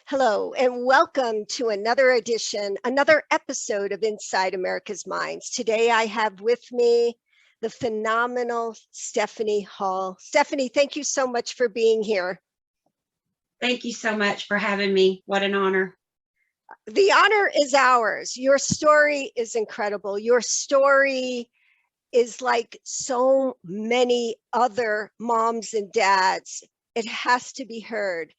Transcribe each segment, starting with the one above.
Hello, and welcome to another edition, another episode of Inside America's Minds. Today I have with me the phenomenal Stephanie Hall. Stephanie, thank you so much for being here. Thank you so much for having me. What an honor. The honor is ours. Your story is incredible. Your story is like so many other moms and dads. It has to be heard.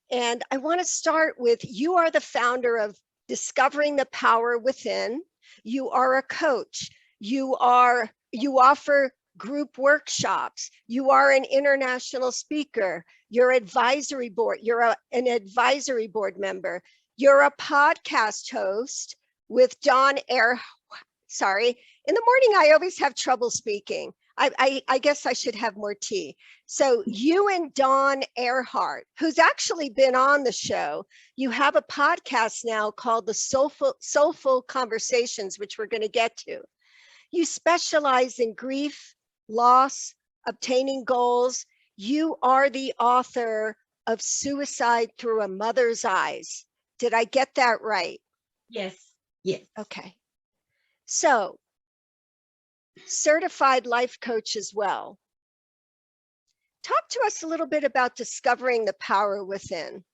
And I want to start with, you are the founder of Discovering the Power Within. You are a coach. You offer group workshops. You are an international speaker. You're advisory board. You're an advisory board member. You're a podcast host with Don Air. Sorry. In the morning, I always have trouble speaking. I guess I should have more tea. So you and Dawn Earhart, who's actually been on the show, you have a podcast now called the Soulful Conversations, which we're going to get to. You specialize in grief, loss, obtaining goals. You are the author of Suicide Through a Mother's Eyes. Did I get that right? Yes. Yes. Okay. So, certified life coach as well. Talk to us a little bit about Discovering the Power Within.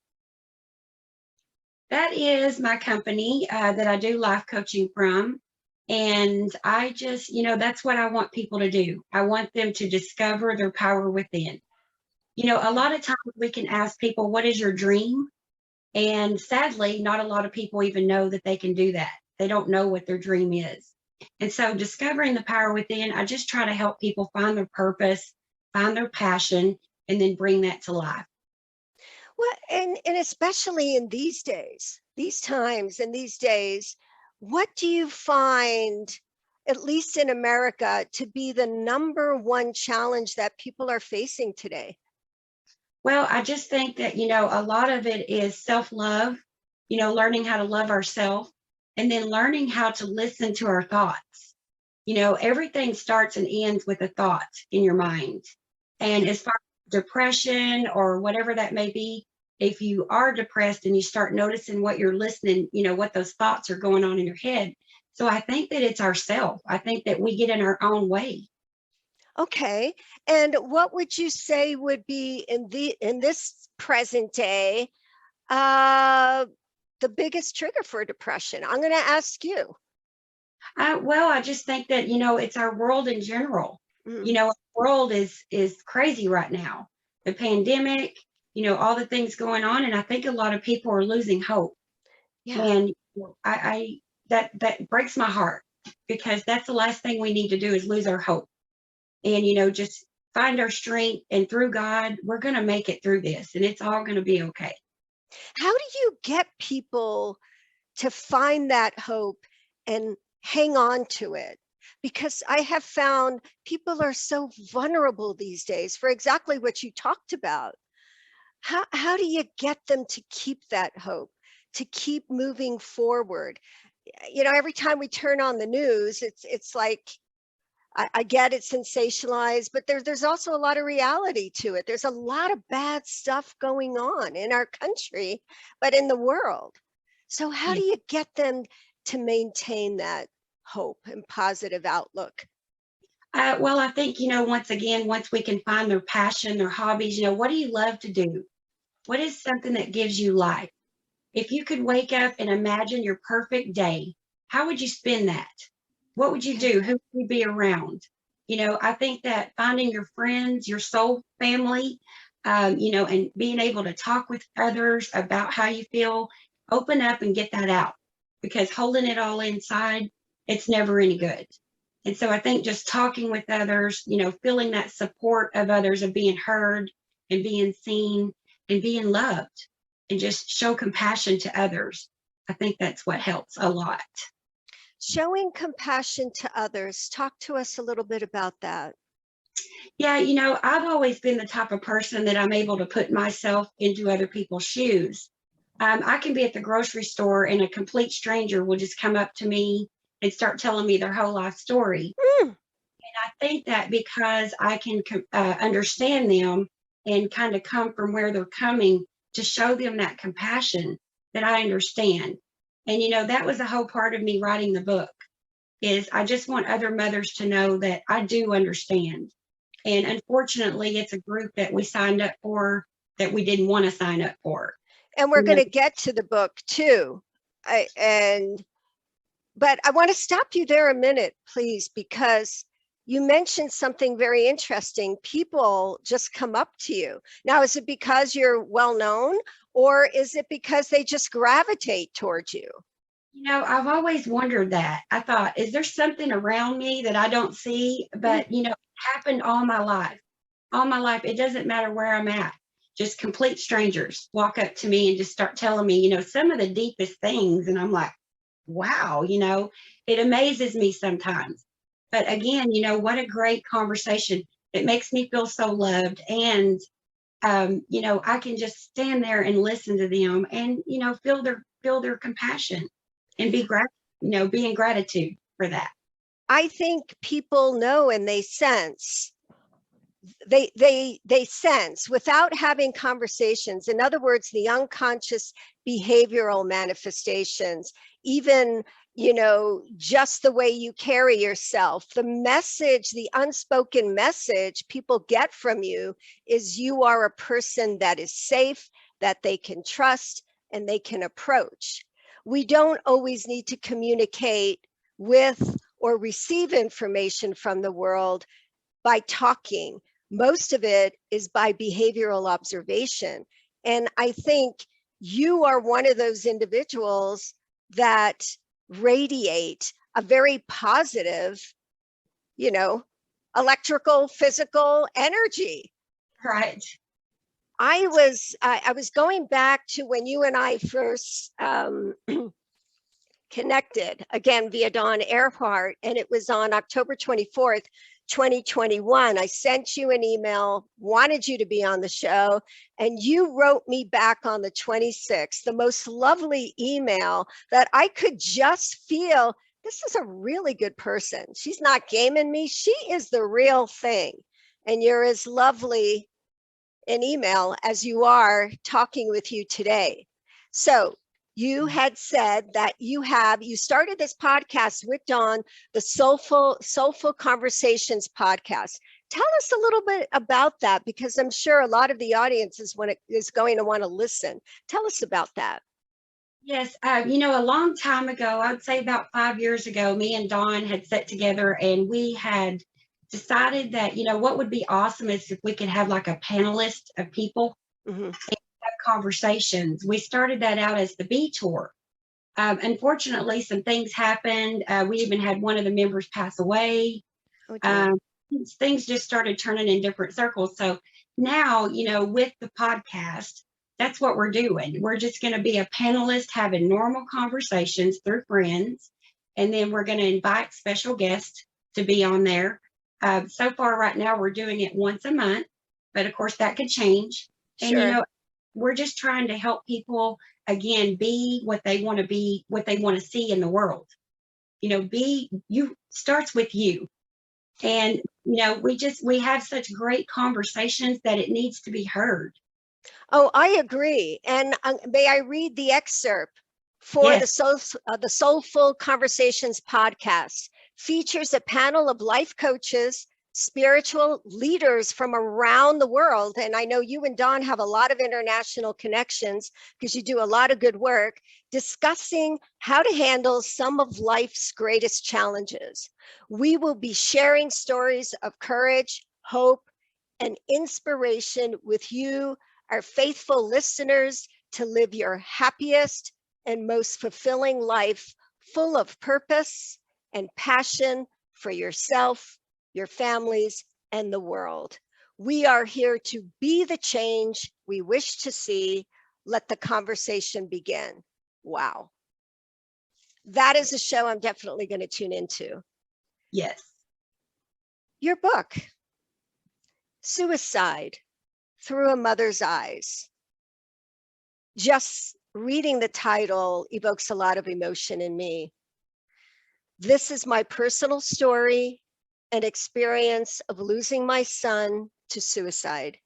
That is my company that I do life coaching from. And I just, that's what I want people to do. I want them to discover their power within. A lot of times we can ask people, what is your dream? And sadly, not a lot of people even know that they can do that. They don't know what their dream is. And so discovering the power within, I just try to help people find their purpose, find their passion, and then bring that to life. Well, and especially in these days, these times and these days, what do you find, at least in America, to be the number one challenge that people are facing today? Well, I just think that, a lot of it is self-love, learning how to love ourselves, and then learning how to listen to our thoughts. Everything starts and ends with a thought in your mind. And as far as depression or whatever that may be, if you are depressed and you start noticing what you're listening, what those thoughts are going on in your head. So I think that it's ourself. I think that we get in our own way. Okay. And what would you say would be in this present day, the biggest trigger for depression? I'm going to ask you. Well, I just think that, it's our world in general. Our world is crazy right now. The pandemic, all the things going on. And I think a lot of people are losing hope. Yeah. And that breaks my heart, because that's the last thing we need to do is lose our hope. And, just find our strength, and through God, we're going to make it through this, and it's all going to be okay. How do you get people to find that hope and hang on to it? Because I have found people are so vulnerable these days for exactly what you talked about. How do you get them to keep that hope, to keep moving forward? Every time we turn on the news, it's like, I get it sensationalized, but there's also a lot of reality to it. There's a lot of bad stuff going on in our country, but in the world. So how do you get them to maintain that hope and positive outlook? Well, I think, once again, once we can find their passion, their hobbies, what do you love to do? What is something that gives you life? If you could wake up and imagine your perfect day, how would you spend that? What would you do? Who would you be around? I think that finding your friends, your soul family, and being able to talk with others about how you feel, open up and get that out, because holding it all inside, it's never any good. And so I think just talking with others, feeling that support of others, of being heard and being seen and being loved, and just show compassion to others. I think that's what helps a lot. Showing compassion to others. Talk to us a little bit about that. Yeah, I've always been the type of person that I'm able to put myself into other people's shoes. I can be at the grocery store and a complete stranger will just come up to me and start telling me their whole life story. And I think that because I can understand them and kind of come from where they're coming, to show them that compassion, that I understand. And, that was a whole part of me writing the book is I just want other mothers to know that I do understand. And unfortunately, it's a group that we signed up for that we didn't want to sign up for. And we're going to get to the book too. But I want to stop you there a minute, please, because you mentioned something very interesting. People just come up to you. Now, is it because you're well known, or is it because they just gravitate towards you? I've always wondered that. I thought, is there something around me that I don't see? But, it happened all my life. All my life. It doesn't matter where I'm at. Just complete strangers walk up to me and just start telling me, some of the deepest things. And I'm like, wow, it amazes me sometimes. But again, what a great conversation. It makes me feel so loved. And, I can just stand there and listen to them and, feel their compassion and be in gratitude for that. I think people know and they sense they sense without having conversations. In other words, the unconscious behavioral manifestations, even just the way you carry yourself, the message, the unspoken message people get from you is you are a person that is safe, that they can trust, and they can approach. We don't always need to communicate with or receive information from the world by talking. Most of it is by behavioral observation. And I think you are one of those individuals that radiate a very positive, electrical, physical energy. Right. I was going back to when you and I first connected, again via Dawn Earhart, and it was on October 24th, 2021. I sent you an email, wanted you to be on the show, and you wrote me back on the 26th, the most lovely email that I could just feel, this is a really good person. She's not gaming me. She is the real thing. And you're as lovely in email as you are talking with you today. So you had said that you started this podcast with Dawn, the Soulful Conversations podcast. Tell us a little bit about that, because I'm sure a lot of the audience is going to want to listen. Tell us about that. Yes. A long time ago, I would say about 5 years ago, me and Dawn had sat together and we had decided that, what would be awesome is if we could have like a panelist of people and have conversations. We started that out as the B Tour. Unfortunately, some things happened. We even had one of the members pass away. Things just started turning in different circles. So now, with the podcast, that's what we're doing. We're just going to be a panelist having normal conversations through friends. And then we're going to invite special guests to be on there. So far right now, we're doing it once a month, but of course that could change. Sure. And, we're just trying to help people, again, be what they want to be, what they want to see in the world. Starts with you. And, we have such great conversations that it needs to be heard. Oh, I agree. And may I read the excerpt for Yes. the Soulful Conversations podcast? Features a panel of life coaches, spiritual leaders from around the world. And I know you and Dawn have a lot of international connections because you do a lot of good work discussing how to handle some of life's greatest challenges. We will be sharing stories of courage, hope, and inspiration with you, our faithful listeners, to live your happiest and most fulfilling life, full of purpose and passion for yourself, your families, and the world. We are here to be the change we wish to see. Let the conversation begin. Wow. That is a show I'm definitely going to tune into. Yes. Your book, Suicide Through a Mother's Eyes. Just reading the title evokes a lot of emotion in me. This is my personal story and experience of losing my son to suicide.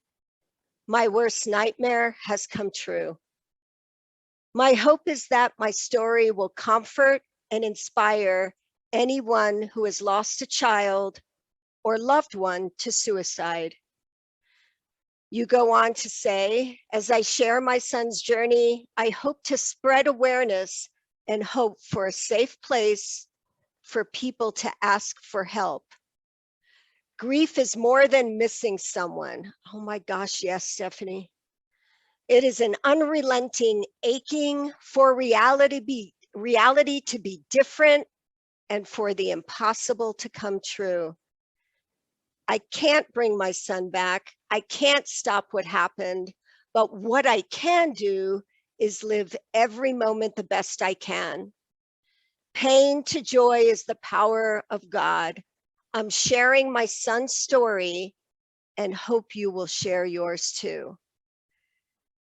My worst nightmare has come true. My hope is that my story will comfort and inspire anyone who has lost a child or loved one to suicide. You go on to say, as I share my son's journey, I hope to spread awareness and hope for a safe place for people to ask for help. Grief is more than missing someone. Oh my gosh, yes, Stephanie. It is an unrelenting aching for reality to be different and for the impossible to come true. I can't bring my son back. I can't stop what happened, but what I can do is live every moment the best I can. Pain to joy is the power of God. I'm sharing my son's story and hope you will share yours too.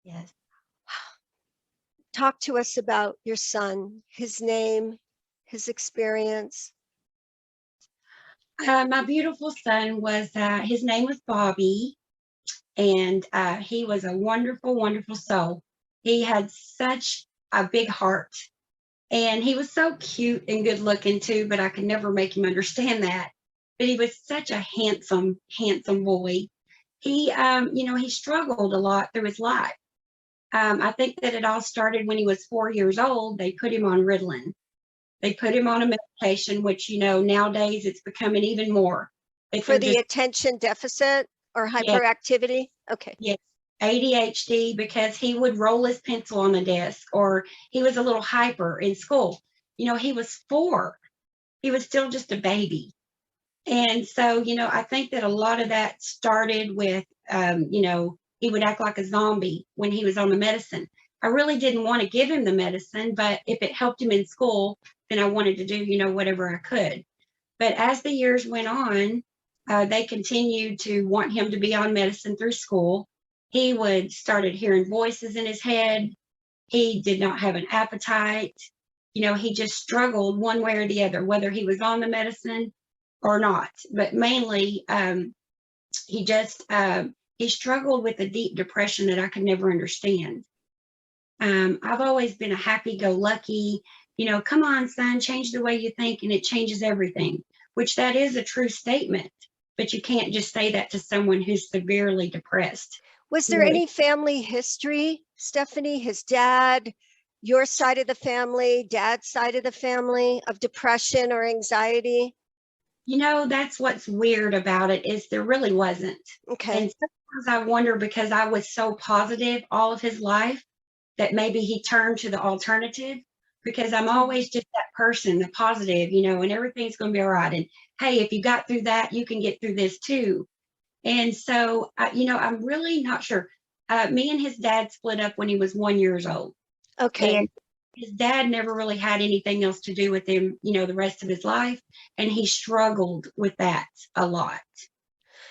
Yes. Talk to us about your son, his name, his experience. My beautiful son was, his name was Bobby, and he was a wonderful, wonderful soul. He had such a big heart, and he was so cute and good looking too, but I could never make him understand that. But he was such a handsome, handsome boy. He struggled a lot through his life. I think that it all started when he was 4 years old. They put him on Ritalin. They put him on a medication, which, nowadays it's becoming even more. For They're the just, attention deficit or yeah, hyperactivity? Okay. yes, ADHD, because he would roll his pencil on the desk, or he was a little hyper in school. He was 4. He was still just a baby. And so, I think that a lot of that started with, he would act like a zombie when he was on the medicine. I really didn't want to give him the medicine, but if it helped him in school, then I wanted to do, whatever I could. But as the years went on, they continued to want him to be on medicine through school. He would started hearing voices in his head. He did not have an appetite. He just struggled one way or the other, whether he was on the medicine or not. But mainly, he just he struggled with a deep depression that I could never understand. I've always been a happy-go-lucky, come on, son, change the way you think, and it changes everything. Which that is a true statement, but you can't just say that to someone who's severely depressed. Was You there know, any family history, Stephanie, his dad, your side of the family, dad's side of the family of depression or anxiety? That's what's weird about it, is there really wasn't. Okay. And sometimes I wonder, because I was so positive all of his life, that maybe he turned to the alternative, because I'm always just that person, the positive, and everything's going to be all right. And hey, if you got through that, you can get through this too. And so, I'm really not sure. Me and his dad split up when he was 1 year old. Okay. And his dad never really had anything else to do with him, the rest of his life. And he struggled with that a lot.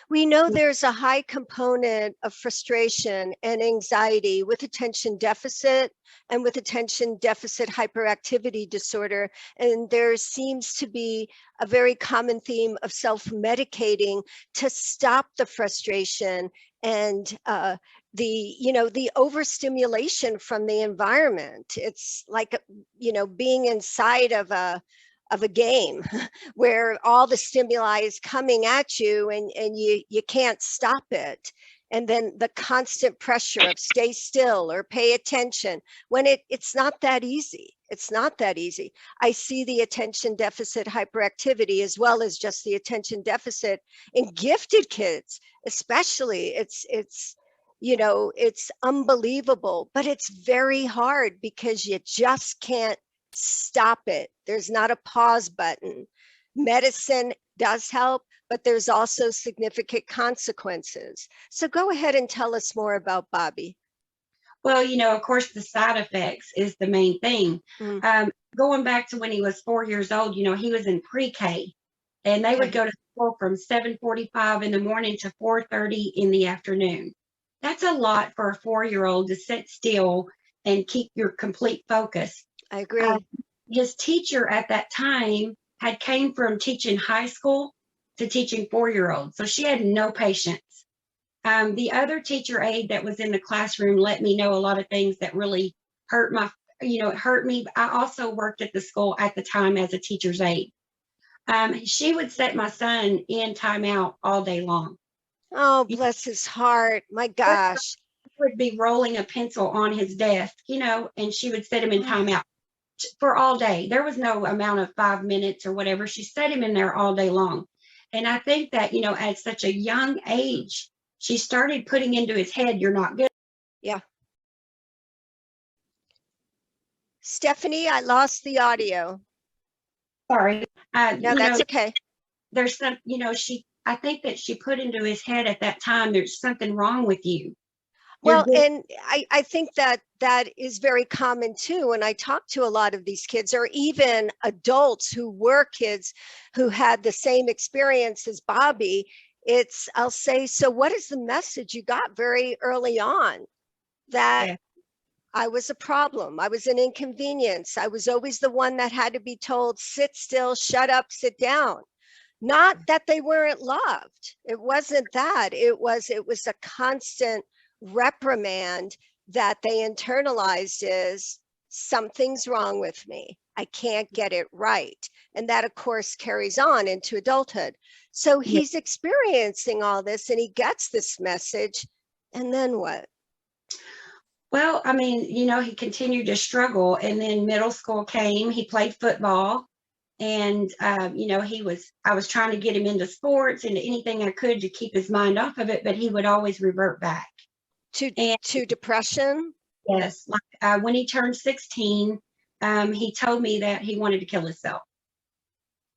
We know there's a high component of frustration and anxiety with attention deficit and with attention deficit hyperactivity disorder. And there seems to be a very common theme of self-medicating to stop the frustration and the overstimulation from the environment. It's like, being inside of a game where all the stimuli is coming at you and you can't stop it. And then the constant pressure of stay still or pay attention when it's not that easy. It's not that easy. I see the attention deficit hyperactivity as well as just the attention deficit in gifted kids, especially. It's unbelievable, but it's very hard because you just can't stop it. There's not a pause button. Medicine does help, but there's also significant consequences. So go ahead and tell us more about Bobby. Well, of course, the side effects is the main thing. Mm, Going back to when he was 4 years old, he was in pre-K, and they would okay. go to school from 7:45 in the morning to 4:30 in the afternoon. That's a lot for a 4-year-old to sit still and keep your complete focus. I Uh, agree. his teacher at that time had came from teaching high school to teaching 4-year-olds, so she had no patience. The other teacher aide that was in the classroom let me know a lot of things that really hurt my, it hurt me. I also worked at the school at the time as a teacher's aide. She would set my son in timeout all day long. Oh, You bless his heart. My know, gosh. would be rolling a pencil on his desk, and she would set him in Oh, timeout for all day. There was no amount of 5 minutes or whatever. She set him in there all day long. And I think that, at such a young age, she started putting into his head, you're not good. yeah. Stephanie, I lost the audio. Sorry. No, that's okay. There's some, I think that she put into his head at that time, there's something wrong with you. You're Well, good. and I think that that is very common too. When I talk to a lot of these kids, or even adults who were kids who had the same experience as Bobby, I'll say, so what is the message you got very early on? That Yeah. I was a problem. I was an inconvenience. I was always the one that had to be told, sit still, shut up, sit down. Not that they weren't loved. It wasn't that. It was a constant reprimand that they internalized is something's wrong with me. I can't get it right. And that, of course, carries on into adulthood. So Yeah. he's experiencing all this and he gets this message. And then what? Well, I mean, he continued to struggle, and then middle school came. He played football, and I was trying to get him into sports and anything I could to keep his mind off of it, but he would always revert back. And To depression? yes, like when he turned 16, he told me that he wanted to kill himself.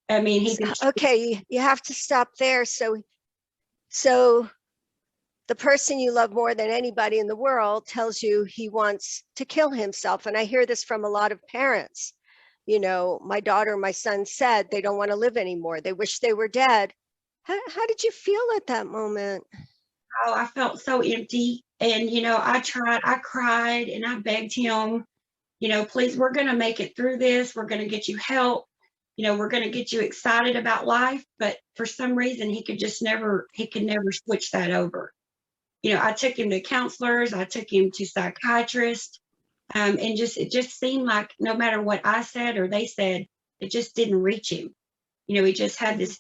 I mean, Okay, you have to stop there. So the person you love more than anybody in the world tells you he wants to kill himself. And I hear this from a lot of parents. My daughter, my son said they don't want to live anymore. They wish they were dead. How did you feel at that moment? oh, I felt so empty. And, I cried and I begged him, please, we're going to make it through this. We're going to get you help. We're going to get you excited about life. But for some reason, he could never switch that over. I took him to counselors, I took him to psychiatrists, and it just seemed like no matter what I said or they said, it just didn't reach him. He just had this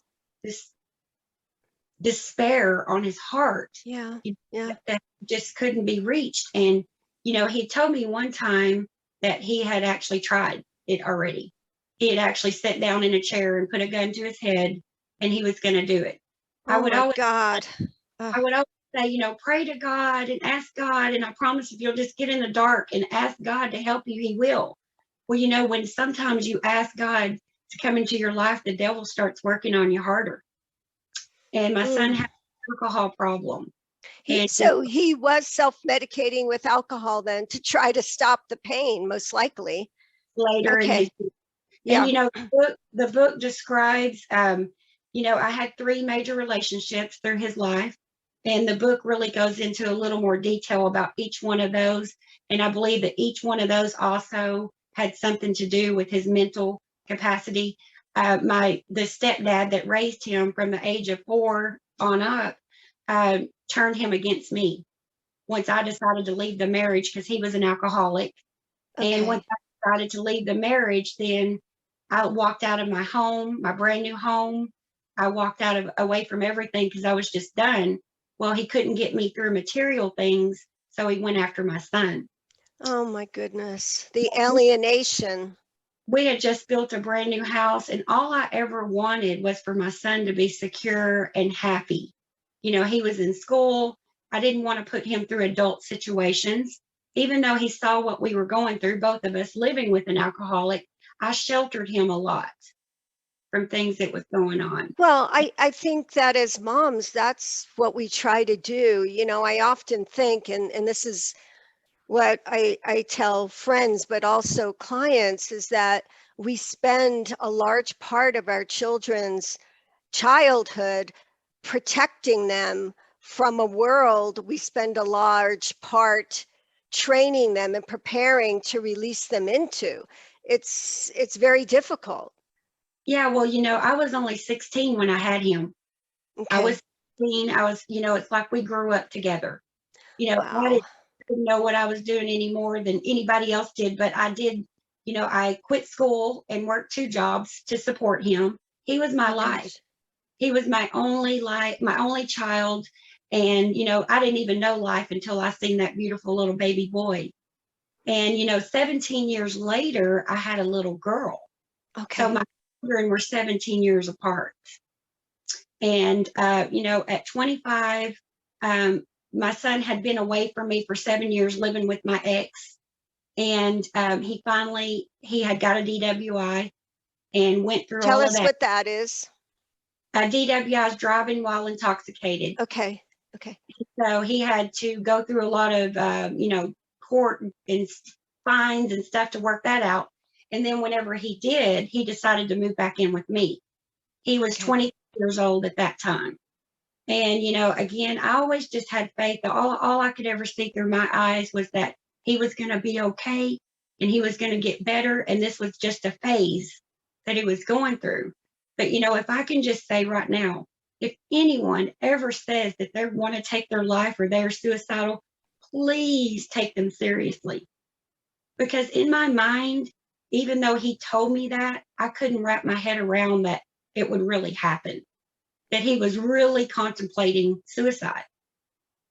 despair on his heart. Yeah, yeah. That just couldn't be reached. And he told me one time that he had actually tried it already. He had actually sat down in a chair and put a gun to his head, and he was going to do it. Oh my God. I would always say, pray to God and ask God. And I promise if you'll just get in the dark and ask God to help you, he will. Well, when sometimes you ask God to come into your life, the devil starts working on you harder. And my son had an alcohol problem. So he was self-medicating with alcohol then to try to stop the pain, most likely. Later in his, Yeah. and the book describes, I had 3 major relationships through his life. And the book really goes into a little more detail about each one of those. And I believe that each one of those also had something to do with his mental capacity. The stepdad that raised him from the age of 4 on up turned him against me once I decided to leave the marriage because he was an alcoholic. Okay. And once I decided to leave the marriage, then I walked out of my home, my brand new home. I walked away from everything because I was just done. Well, he couldn't get me through material things, so he went after my son. Oh my goodness. The alienation. We had just built a brand new house, and all I ever wanted was for my son to be secure and happy. He was in school. I didn't want to put him through adult situations. Even though he saw what we were going through, both of us living with an alcoholic, I sheltered him a lot from things that was going on. Well, I think that as moms, that's what we try to do. I often think, and this is what I tell friends, but also clients, is that we spend a large part of our children's childhood protecting them from a world we spend a large part training them and preparing to release them into. It's very difficult. Yeah, well, I was only 16 when I had him. I Okay. was 16. It's like we grew up together. I Wow. didn't know what I was doing any more than anybody else did, but I did, I quit school and worked 2 jobs to support him. He was my Oh life. gosh. He was my only life, my only child. And, I didn't even know life until I seen that beautiful little baby boy. And, 17 years later, I had a little girl. So Okay. my children were 17 years apart. And, at 25, my son had been away from me for 7 years living with my ex. And he had got a DWI and went through Tell all of us that. what that is. DWI is driving while intoxicated. Okay. Okay. So he had to go through a lot of, court and fines and stuff to work that out. And then whenever he did, he decided to move back in with me. He was Okay. 20 years old at that time. And, again, I always just had faith that all I could ever see through my eyes was that he was going to be okay and he was going to get better. And this was just a phase that he was going through. But, if I can just say right now, if anyone ever says that they want to take their life or they're suicidal, please take them seriously. Because in my mind, even though he told me that, I couldn't wrap my head around that it would really happen, that he was really contemplating suicide.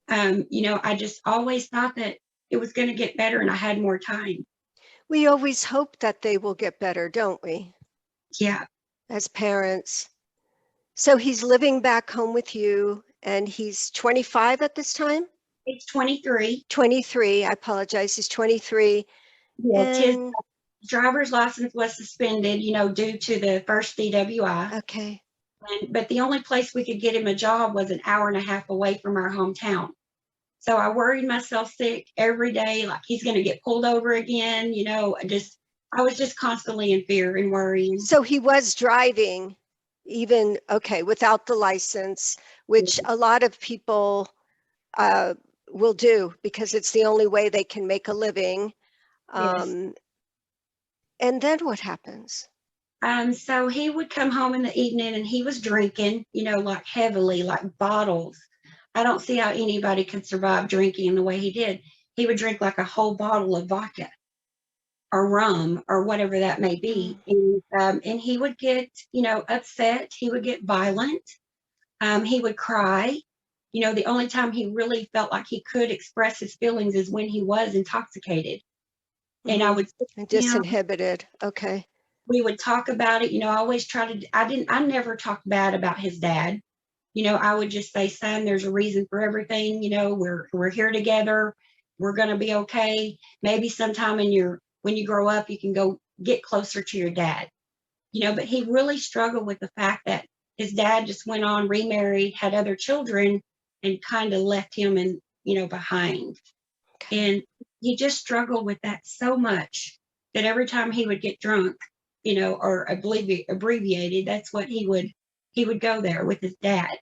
I just always thought that it was going to get better and I had more time. We always hope that they will get better, don't we? Yeah. As parents. So he's living back home with you and he's 25 at this time? It's 23. 23. I apologize. He's 23. Yes, his And driver's license was suspended, due to the first DWI. okay. But the only place we could get him a job was an hour and a half away from our hometown. So I worried myself sick every day, like he's going to get pulled over again. I was just constantly in fear and worrying. So he was driving even, okay, without the license, which a lot of people will do because it's the only way they can make a living. Yes. And then what happens? So he would come home in the evening and he was drinking, like heavily, like bottles. I don't see how anybody could survive drinking the way he did. He would drink like a whole bottle of vodka or rum or whatever that may be. And he would get, upset. He would get violent. He would cry. The only time he really felt like he could express his feelings is when he was intoxicated. And I would, Disinhibited. Okay. we would talk about it. I always tried to, I never talked bad about his dad. I would just say, son, there's a reason for everything. We're here together. We're going to be okay. Maybe sometime when you grow up, you can go get closer to your dad. But he really struggled with the fact that his dad just went on, remarried, had other children, and kind of left him behind. Okay. And he just struggled with that so much that every time he would get drunk, or abbreviated, that's what he would go there with his dad.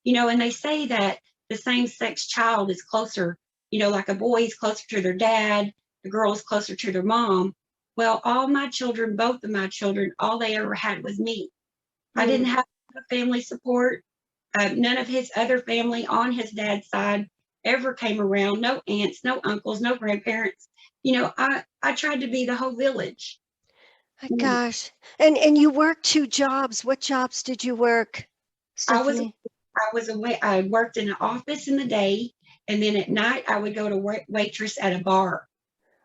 And they say that the same sex child is closer, like a boy is closer to their dad, the girl is closer to their mom. Well, all my children, both of my children, all they ever had was me. I didn't have family support. None of his other family on his dad's side ever came around. No aunts, no uncles, no grandparents. I tried to be the whole village. My gosh. And you worked 2 jobs. What jobs did you work, Stephanie? I was away. I worked in an office in the day, and then at night I would go to waitress at a bar.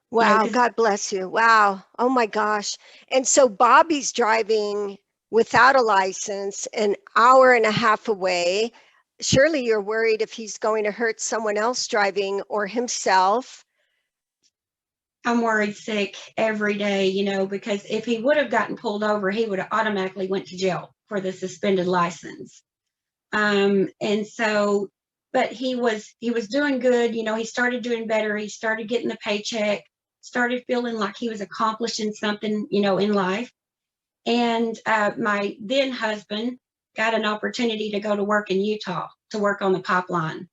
Wow, 'Cause God bless you. Wow. Oh my gosh. And so Bobby's driving without a license an hour and a half away. Surely you're worried if he's going to hurt someone else driving or himself. I'm worried sick every day, because if he would have gotten pulled over, he would have automatically went to jail for the suspended license. And so, but he was doing good. He started doing better. He started getting the paycheck, started feeling like he was accomplishing something, in life. And my then husband got an opportunity to go to work in Utah to work on the pipeline.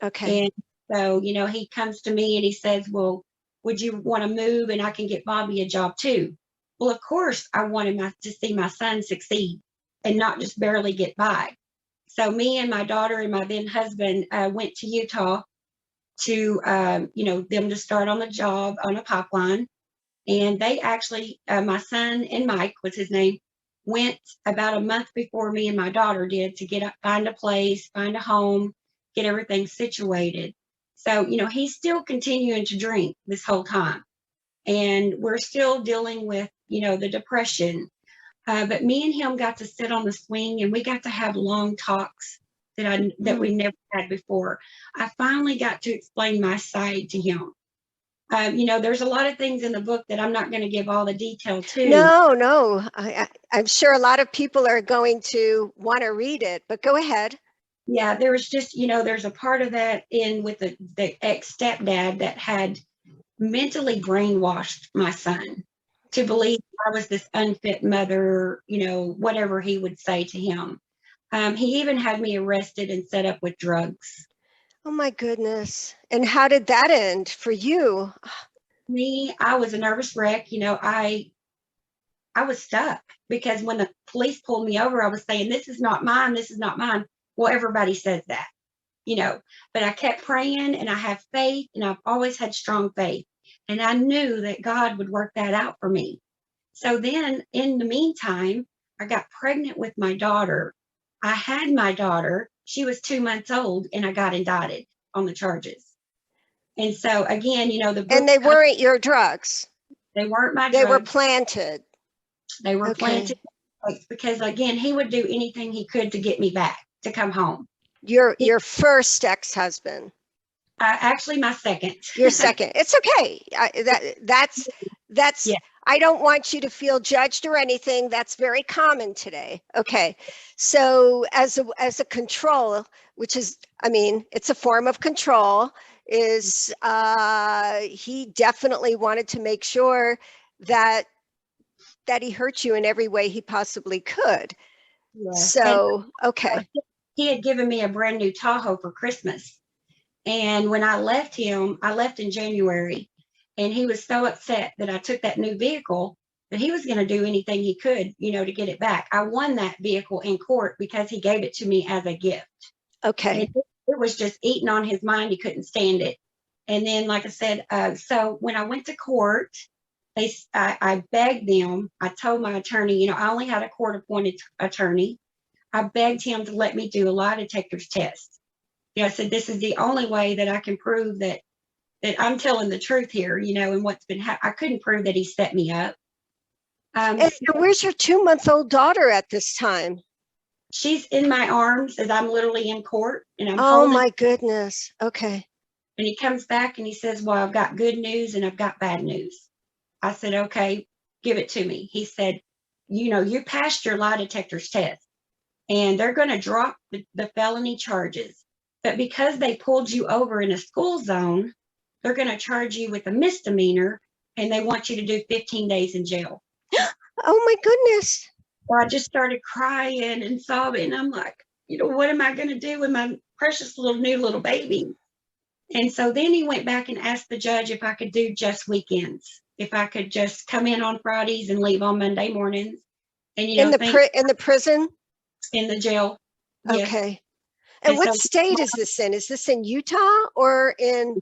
Okay. And so, he comes to me and he says, well, would you want to move and I can get Bobby a job too? Well, of course, I wanted to see my son succeed and not just barely get by. So me and my daughter and my then husband went to Utah to, them to start on the job on a pipeline. And they actually, my son and Mike was his name, went about a month before me and my daughter did to find a place, find a home, get everything situated. So, he's still continuing to drink this whole time. And we're still dealing with, the depression. But me and him got to sit on the swing and we got to have long talks that we never had before. I finally got to explain my side to him. There's a lot of things in the book that I'm not going to give all the detail to. No. I'm sure a lot of people are going to want to read it, but go ahead. Yeah, there was just, there's a part of that in with the ex-stepdad that had mentally brainwashed my son to believe I was this unfit mother, whatever he would say to him. He even had me arrested and set up with drugs. Oh my goodness. And how did that end for you? Me, I was a nervous wreck. I was stuck because when the police pulled me over, I was saying, this is not mine. This is not mine. Well, everybody says that, but I kept praying and I have faith and I've always had strong faith. And I knew that God would work that out for me. So then in the meantime, I got pregnant with my daughter. I had my daughter. She was 2 months old and I got indicted on the charges. And so again, the book, and they weren't your drugs. They weren't my drugs. They were planted. They were planted because again, he would do anything he could to get me back to come home. Your first ex-husband. Actually, my second. Your second. It's okay. That's. Yeah. I don't want you to feel judged or anything. That's very common today. Okay. So as a control, which is, it's a form of control, is he definitely wanted to make sure that he hurt you in every way he possibly could. Yeah. So, okay. He had given me a brand new Tahoe for Christmas. And when I left him, I left in January, and he was so upset that I took that new vehicle that he was going to do anything he could, to get it back. I won that vehicle in court because he gave it to me as a gift. Okay. And it was just eating on his mind. He couldn't stand it. And then, like I said, so when I went to court, I begged them. I told my attorney, I only had a court-appointed attorney. I begged him to let me do a lie detector's test. I said, this is the only way that I can prove that I'm telling the truth here, and what's been happening. I couldn't prove that he set me up. And where's your 2-month-old daughter at this time? She's in my arms as I'm literally in court, and I'm oh my goodness. Okay. And he comes back and he says, well, I've got good news and I've got bad news. I said, okay, give it to me. He said, you passed your lie detector's test and they're going to drop the felony charges. But because they pulled you over in a school zone, they're going to charge you with a misdemeanor and they want you to do 15 days in jail. Oh my goodness. So I just started crying and sobbing. I'm like, what am I going to do with my precious new little baby? And so then he went back and asked the judge if I could do just weekends, if I could just come in on Fridays and leave on Monday mornings. And in the prison, in the jail. Okay. Yes. And what state is this in? Is this in Utah or in?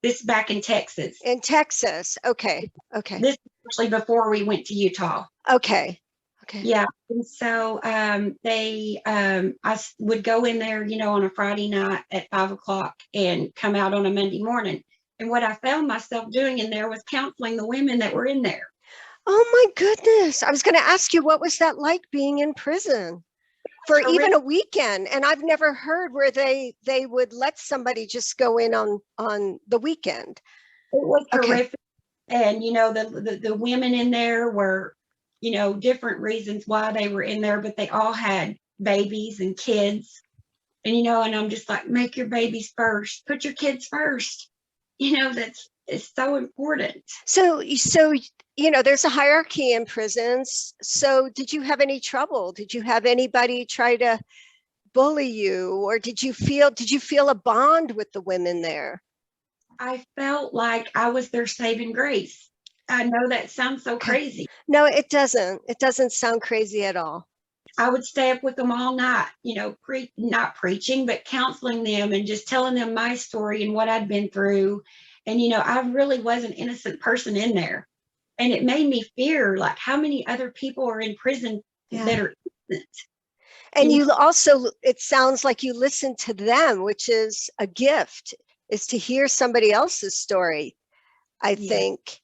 This back in Texas. In Texas. Okay. This is actually before we went to Utah. Okay. Yeah. And so I would go in there, on a Friday night at 5:00 and come out on a Monday morning. And what I found myself doing in there was counseling the women that were in there. Oh my goodness. I was going to ask you, what was that like being in prison for even a weekend? And I've never heard where they would let somebody just go in on the weekend. It was horrific. And, the women in there were, different reasons why they were in there, but they all had babies and kids. And, and I'm just like, make your babies first, put your kids first. It's so important. So, there's a hierarchy in prisons. So did you have any trouble? Did you have anybody try to bully you, or did you feel a bond with the women there? I felt like I was their saving grace. I know that sounds so crazy. No, it doesn't. It doesn't sound crazy at all. I would stay up with them all night, not preaching, but counseling them and just telling them my story and what I'd been through. And, I really was an innocent person in there. And it made me fear, like, how many other people are in prison that Yeah. are innocent. And you also, it sounds like you listen to them, which is a gift, is to hear somebody else's story, I Yeah. think.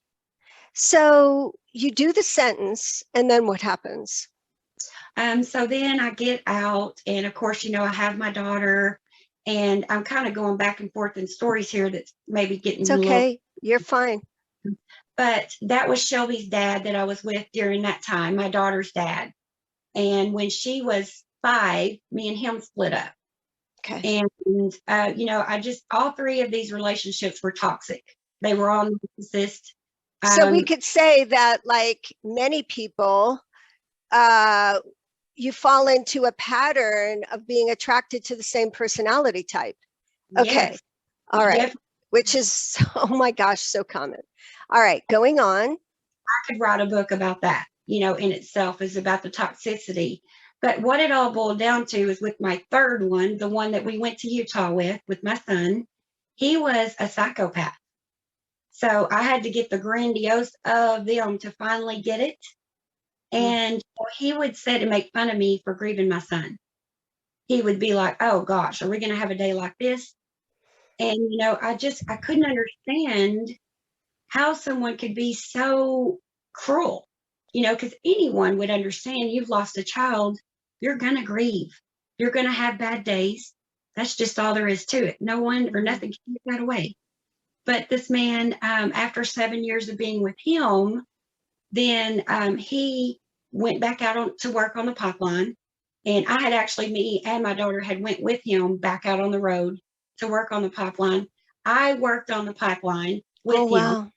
So you do the sentence, and then what happens? So then I get out, and of course, I have my daughter, and I'm kind of going back and forth in stories here that's maybe It's getting a little, okay. You're fine. but that was Shelby's dad that I was with during that time, my daughter's dad. And when she was 5, me and him split up. Okay. And, I just, all 3 of these relationships were toxic. They were all narcissist. So we could say that, like many people, you fall into a pattern of being attracted to the same personality type. Okay. Yes, All right. definitely. Which is, oh my gosh, so common. All right. Going on. I could write a book about that, in itself is about the toxicity. But what it all boiled down to is with my third one, the one that we went to Utah with my son, he was a psychopath. So I had to get the grandiose of them to finally get it. And he would sit and make fun of me for grieving my son. He would be like, oh gosh, are we going to have a day like this? And, I couldn't understand how someone could be so cruel, because anyone would understand you've lost a child, you're going to grieve, you're going to have bad days. That's just all there is to it. No one or nothing can take that away. But this man, after 7 years of being with him, then he went back out to work on the pipeline. And I had actually, me and my daughter had went with him back out on the road to work on the pipeline. I worked on the pipeline with Oh, him.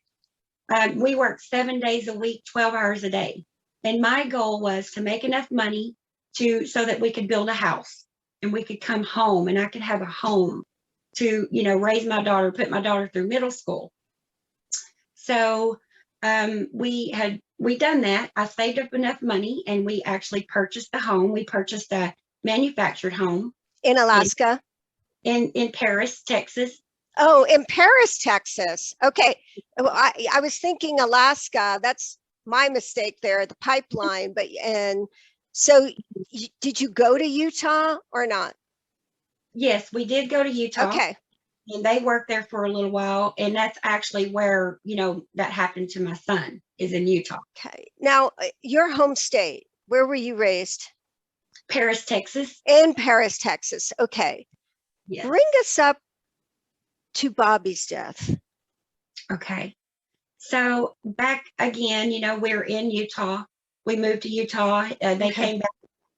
wow. We worked 7 days a week, 12 hours a day. And my goal was to make enough money so that we could build a house and we could come home and I could have a home to, raise my daughter, put my daughter through middle school. So we done that. I saved up enough money and we actually purchased the home. We purchased a manufactured home In Alaska. in Paris, Texas. Oh, in Paris, Texas. Okay. Well, I was thinking Alaska. That's my mistake there, the pipeline. And so did you go to Utah or not? Yes, we did go to Utah. Okay. And they worked there for a little while. And that's actually where, that happened to my son, is in Utah. Okay. Now, your home state, where were you raised? Paris, Texas. In Paris, Texas. Okay. Yes. Bring us up to Bobby's death. Okay. So back again, we're in Utah. We moved to Utah. They came back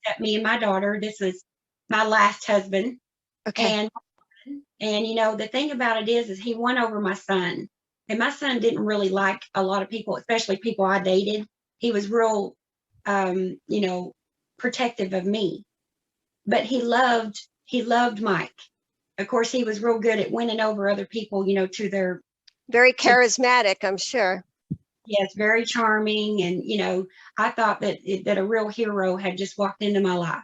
at me and my daughter. This was my last husband. Okay. And the thing about it is he won over my son. And my son didn't really like a lot of people, especially people I dated. He was real, protective of me. But he loved Mike. Of course, he was real good at winning over other people, to their. Very charismatic, I'm sure. Yes, very charming. And, I thought that a real hero had just walked into my life.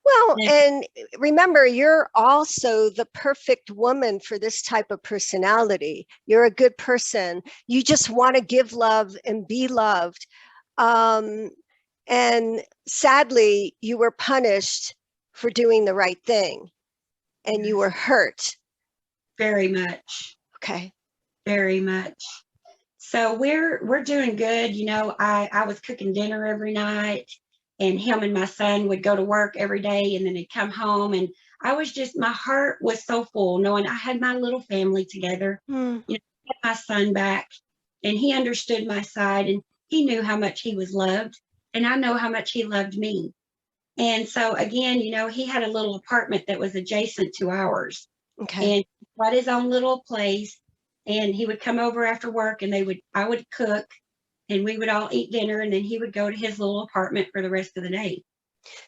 Well, and remember, you're also the perfect woman for this type of personality. You're a good person. You just want to give love and be loved. And sadly, you were punished for doing the right thing and you were hurt. Very much. Okay. Very much. So we're doing good. I was cooking dinner every night and him and my son would go to work every day and then they'd come home. And my heart was so full knowing I had my little family together, get my son back, and he understood my side and he knew how much he was loved. And I know how much he loved me. And so again, he had a little apartment that was adjacent to ours. Okay. And he had his own little place. And he would come over after work and I would cook and we would all eat dinner and then he would go to his little apartment for the rest of the day.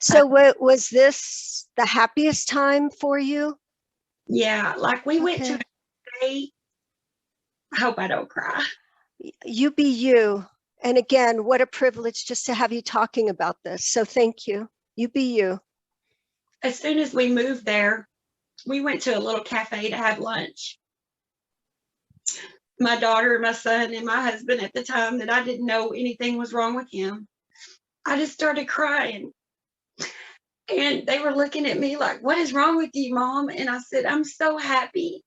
So what was this the happiest time for you? Yeah, like we went to a day. I hope I don't cry. You be you. And again, what a privilege just to have you talking about this. So thank you. You be you. As soon as we moved there, we went to a little cafe to have lunch. My daughter, my son, and my husband at the time, that I didn't know anything was wrong with him. I just started crying. And they were looking at me like, what is wrong with you, Mom? And I said, I'm so happy.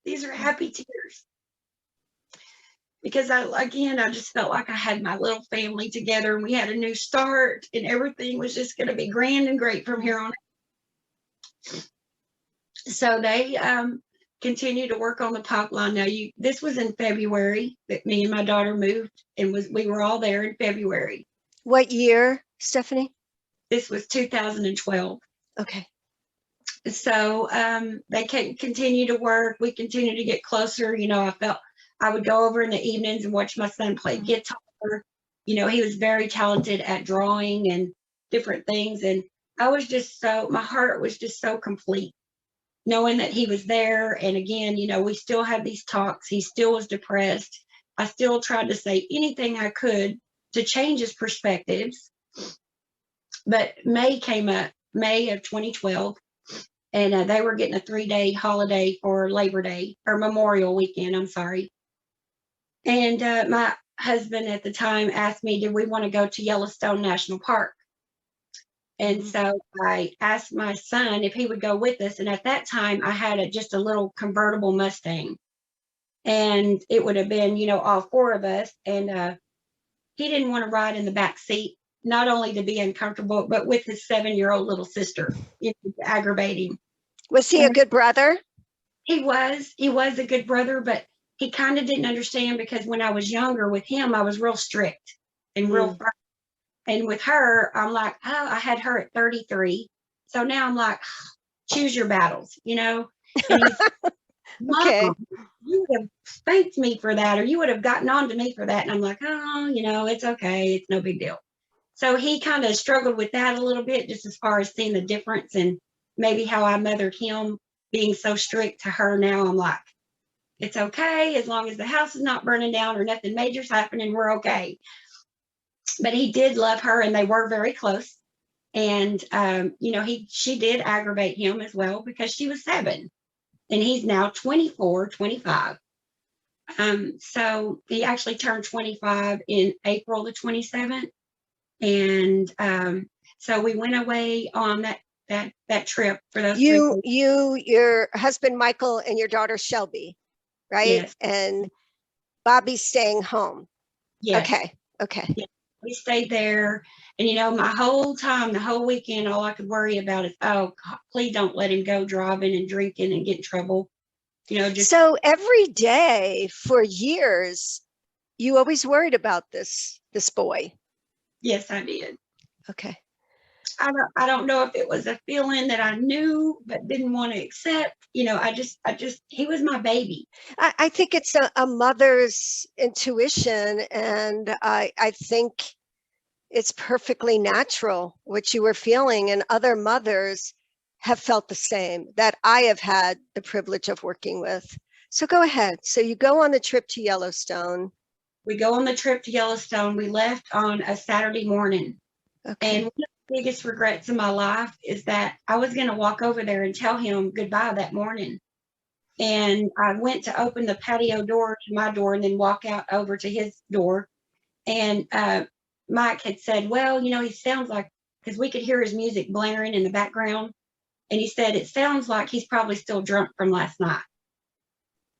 These are happy tears. Because I just felt like I had my little family together and we had a new start and everything was just going to be grand and great from here on out. So they continued to work on the pipeline. Now, this was in February that me and my daughter moved, and we were all there in February. What year, Stephanie? This was 2012. Okay. So they continue to work. We continue to get closer. I felt I would go over in the evenings and watch my son play guitar. He was very talented at drawing and different things. And I was just my heart was just so complete knowing that he was there. And again, we still had these talks. He still was depressed. I still tried to say anything I could to change his perspectives. But May came up, May of 2012, and they were getting a 3-day holiday for Labor Day, or Memorial Weekend, I'm sorry. And my husband at the time asked me, did we want to go to Yellowstone National Park? And so I asked my son if he would go with us. And at that time, I had just a little convertible Mustang. And it would have been, all 4 of us. And he didn't want to ride in the back seat, not only to be uncomfortable, but with his 7-year-old little sister, aggravating. Was he a good brother? He was a good brother, but he kind of didn't understand because when I was younger with him, I was real strict and real firm. And with her, I'm like, oh, I had her at 33. So now I'm like, choose your battles, And he's, Okay. You would have spanked me for that, or you would have gotten on to me for that. And I'm like, oh, it's okay. It's no big deal. So he kind of struggled with that a little bit, just as far as seeing the difference and maybe how I mothered him being so strict to her. Now I'm like, it's okay. As long as the house is not burning down or nothing major's happening, we're okay. But he did love her and they were very close. And, she did aggravate him as well because she was 7 and he's now 24, 25. So he actually turned 25 in April the 27th. And so we went away on that trip for those 3 weeks. Your husband, Michael, and your daughter, Shelby, right? Yes. And Bobby's staying home. Yes. Okay. Yes. We stayed there. And, my whole time, the whole weekend, all I could worry about is, oh, God, please don't let him go driving and drinking and get in trouble. So every day for years, you always worried about this boy. Yes, I did. Okay. I don't know if it was a feeling that I knew but didn't want to accept. He was my baby. I think it's a mother's intuition, and I think it's perfectly natural what you were feeling, and other mothers have felt the same that I have had the privilege of working with. So go ahead. So you go on the trip to Yellowstone. We go on the trip to Yellowstone. We left on a Saturday morning. Okay. And one of the biggest regrets in my life is that I was going to walk over there and tell him goodbye that morning. And I went to open the patio door to my door and then walk out over to his door. And Mike had said, well, he sounds like, because we could hear his music blaring in the background. And he said, it sounds like he's probably still drunk from last night.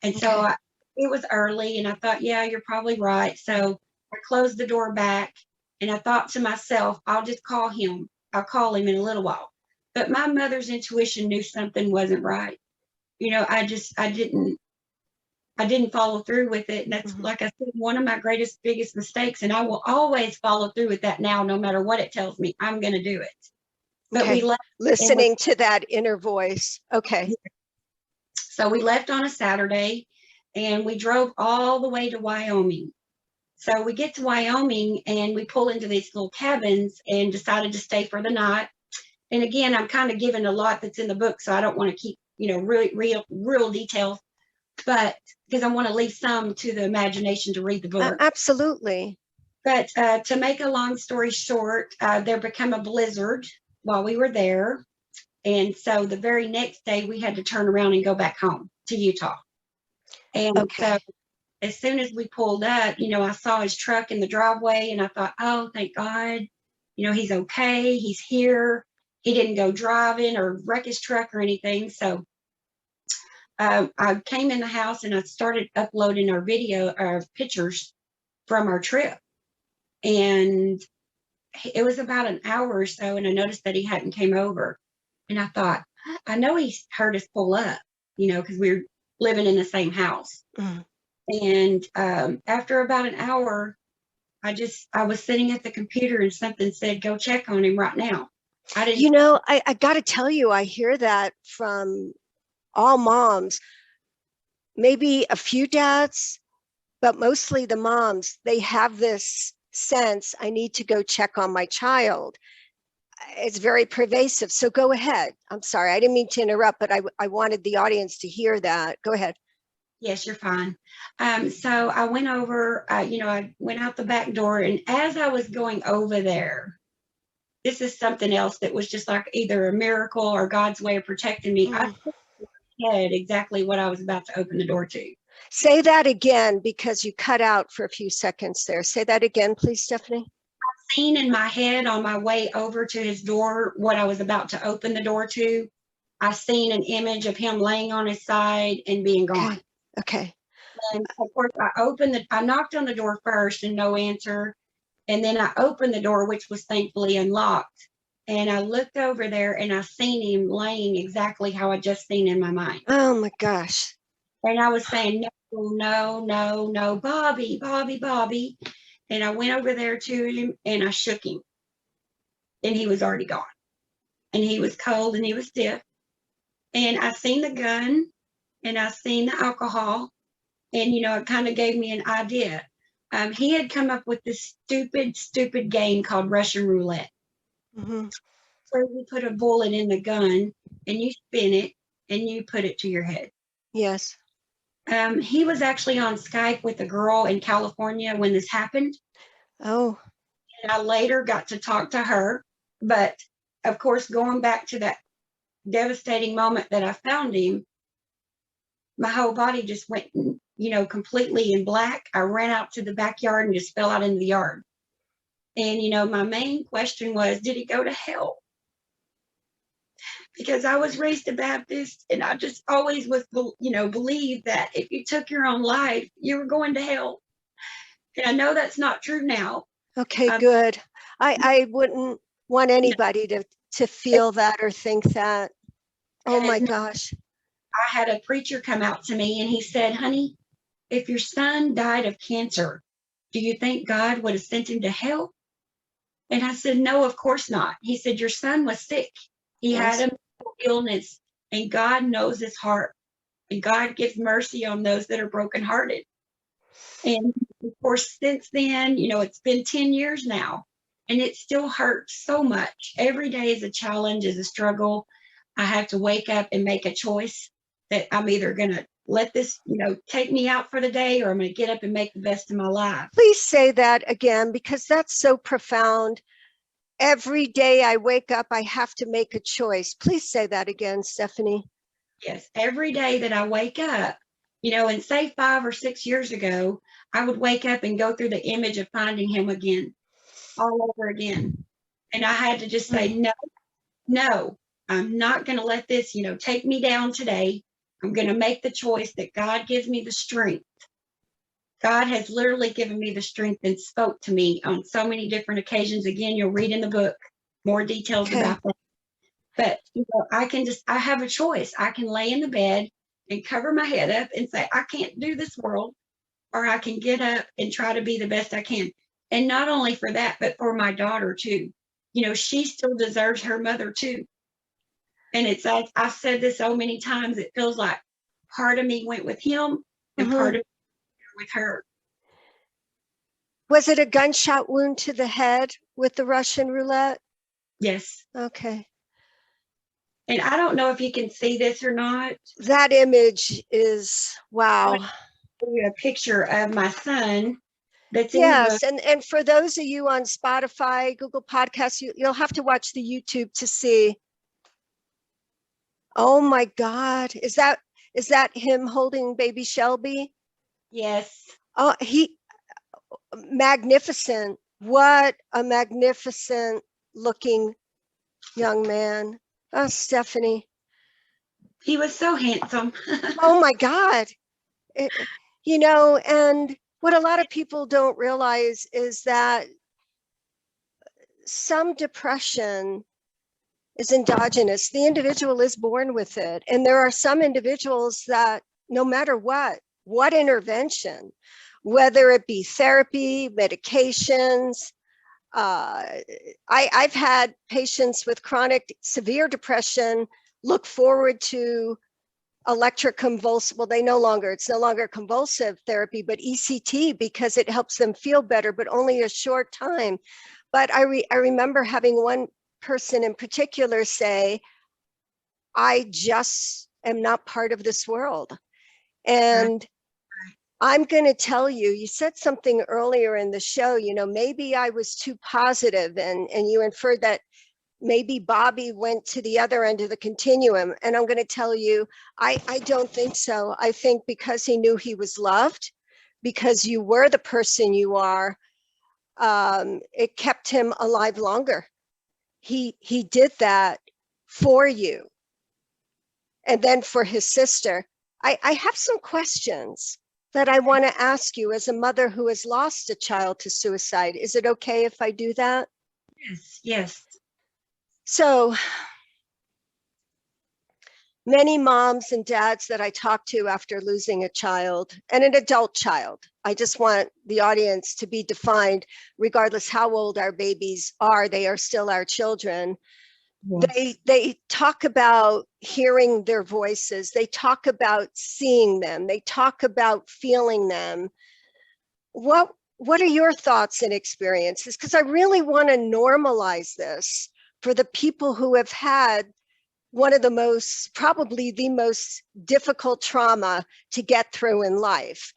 And so it was early and I thought, yeah, you're probably right. So I closed the door back and I thought to myself, I'll just call him. I'll call him in a little while. But my mother's intuition knew something wasn't right. I didn't follow through with it. And that's, like I said, one of my biggest mistakes. And I will always follow through with that now, no matter what it tells me, I'm going to do it. But we left listening to that inner voice. Okay. So we left on a Saturday and we drove all the way to Wyoming. So we get to Wyoming and we pull into these little cabins and decided to stay for the night. And again, I'm kind of giving a lot that's in the book, so I don't want to keep, really real details, but because I want to leave some to the imagination to read the book. Absolutely. But to make a long story short, there became a blizzard while we were there. And so the very next day we had to turn around and go back home to Utah. And Okay. so as soon as we pulled up, I saw his truck in the driveway and I thought, oh, thank God, he's okay. He's here. He didn't go driving or wreck his truck or anything. So I came in the house and I started uploading our pictures from our trip. And it was about an hour or so, and I noticed that he hadn't came over. And I thought, I know he heard us pull up, because we were living in the same house. Mm. And after about an hour, I was sitting at the computer and something said, go check on him right now. I didn't. I got to tell you, I hear that from all moms, maybe a few dads, but mostly the moms. They have this sense, I need to go check on my child. It's very pervasive. So go ahead. I'm sorry. I didn't mean to interrupt, but I wanted the audience to hear that. Go ahead. Yes, you're fine. So I went over, I went out the back door, and as I was going over there, this is something else that was just like either a miracle or God's way of protecting me. I had exactly what I was about to open the door to. Say that again, because you cut out for a few seconds there. Say that again, please, Stephanie. Seen in my head on my way over to his door what I was about to open the door to. I seen an image of him laying on his side and being gone. Okay. And of course, I knocked on the door first and no answer. And then I opened the door, which was thankfully unlocked. And I looked over there and I seen him laying exactly how I just seen in my mind. Oh my gosh. And I was saying, no, Bobby, Bobby, Bobby. And I went over there to him and I shook him. And he was already gone. And he was cold and he was stiff. And I seen the gun and I seen the alcohol. And, it kind of gave me an idea. He had come up with this stupid game called Russian roulette. Mm-hmm. So you put a bullet in the gun and you spin it and you put it to your head. Yes. He was actually on Skype with a girl in California when this happened. Oh. And I later got to talk to her. But of course, going back to that devastating moment that I found him, my whole body just went, completely in black. I ran out to the backyard and just fell out into the yard. And, my main question was, did he go to hell? Because I was raised a Baptist and I just always was, believed that if you took your own life, you were going to hell. And I know that's not true now. Okay, good. I wouldn't want anybody to feel that or think that. Oh my gosh. I had a preacher come out to me and he said, honey, if your son died of cancer, do you think God would have sent him to hell? And I said, no, of course not. He said, your son was sick. He had a mental illness and God knows his heart and God gives mercy on those that are brokenhearted. And of course, since then, it's been 10 years now and it still hurts so much. Every day is a challenge, is a struggle. I have to wake up and make a choice that I'm either going to let this, take me out for the day, or I'm going to get up and make the best of my life. Please say that again, because that's so profound. Every day I wake up, I have to make a choice. Please say that again, Stephanie. Yes, every day that I wake up, and say 5 or 6 years ago, I would wake up and go through the image of finding him again, all over again. And I had to just say, no, I'm not going to let this, take me down today. I'm going to make the choice that God gives me the strength. God has literally given me the strength and spoke to me on so many different occasions. Again, you'll read in the book more details about that. But, I have a choice. I can lay in the bed and cover my head up and say, I can't do this world, or I can get up and try to be the best I can. And not only for that, but for my daughter too. She still deserves her mother too. And I've said this so many times, it feels like part of me went with him and part of me with her. Was it a gunshot wound to the head with the Russian roulette? Yes. Okay. And I don't know if you can see this or not. That image is, wow. I'll give you a picture of my son. that's in the book. Yes, and for those of you on Spotify, Google Podcasts, you'll have to watch the YouTube to see. Oh my God, is that him holding baby Shelby? Yes. Oh, he magnificent. What a magnificent looking young man. Oh, Stephanie. He was so handsome. Oh my God. It- and what a lot of people don't realize is that some depression is endogenous. The individual is born with it. And there are some individuals that no matter what intervention, whether it be therapy, medications, I've had patients with chronic severe depression look forward to electroconvulsive. Well, it's no longer convulsive therapy, but ECT because it helps them feel better, but only a short time. But I remember having one person in particular say, I just am not part of this world. Right. And I'm going to tell you, you said something earlier in the show, maybe I was too positive and you inferred that maybe Bobby went to the other end of the continuum. And I'm going to tell you, I don't think so. I think because he knew he was loved, because you were the person you are, it kept him alive longer. He did that for you. And then for his sister, I have some questions that I want to ask you as a mother who has lost a child to suicide. Is it okay if I do that? Yes. Yes. So many moms and dads that I talk to after losing a child and an adult child, I just want the audience to be defined, regardless how old our babies are, they are still our children. Yes. They talk about hearing their voices, they talk about seeing them, they talk about feeling them. What are your thoughts and experiences? Because I really want to normalize this for the people who have had one of the most, probably the most difficult trauma to get through in life.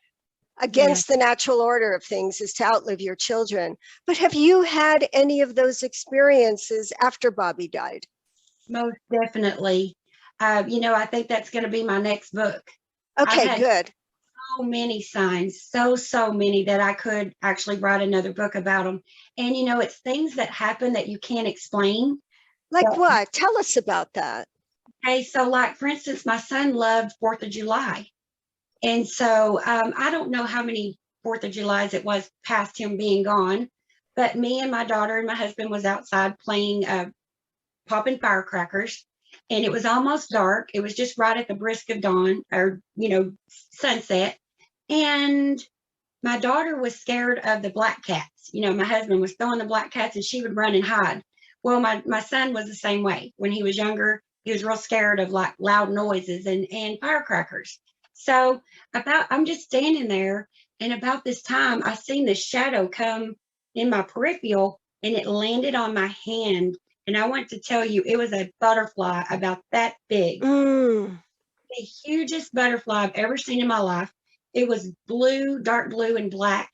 Yes. Against the natural order of things is to outlive your children. But have you had any of those experiences after Bobby died? Most definitely. I think that's going to be my next book. I've Okay, had good. so many signs, so many that I could actually write another book about them. And, it's things that happen that you can't explain. Like But, what? Tell us about that. okay, so like, for instance, my son loved 4th of July. And so I don't know how many 4th of Julys it was past him being gone, but me and my daughter and my husband was outside playing, popping firecrackers, and it was almost dark. It was just right at the brisk of dawn or, sunset. And my daughter was scared of the black cats. My husband was throwing the black cats and she would run and hide. Well, my son was the same way. When he was younger, he was real scared of like loud noises and firecrackers. So I'm just standing there, and about this time I seen this shadow come in my peripheral and it landed on my hand. And I want to tell you, it was a butterfly about that big, Mm. the hugest butterfly I've ever seen in my life. It was blue, dark blue, and black.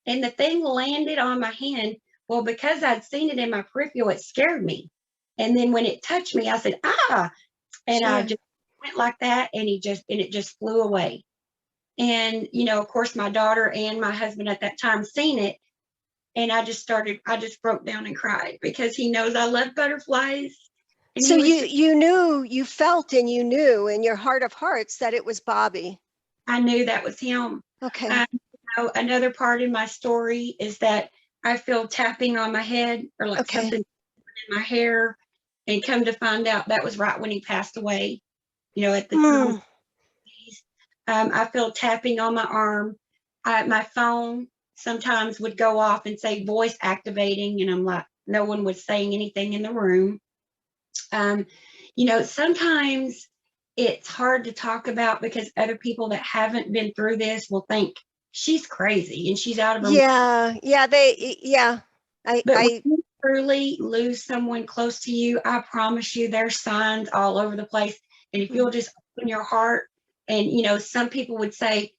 And the thing landed on my hand. Well, because I'd seen it in my peripheral, it scared me. And then when it touched me, I said, ah, and I Sure. just went like that, and it just flew away. And, of course, my daughter and my husband at that time seen it. And I just broke down and cried because he knows I love butterflies. And So he was you knew, you felt and you knew in your heart of hearts that it was Bobby. I knew that was him. Okay. Another part in my story is that I feel tapping on my head or like Okay. something in my hair, and come to find out that was right when he passed away. At the time. Mm. I feel tapping on my arm. My phone sometimes would go off and say voice activating, and I'm like, no one was saying anything in the room. Um, sometimes it's hard to talk about because other people that haven't been through this will think she's crazy and she's out of her mind. Yeah. But when I you truly lose someone close to you, I promise you there's signs all over the place. And if you'll mm, just open your heart, and some people would say,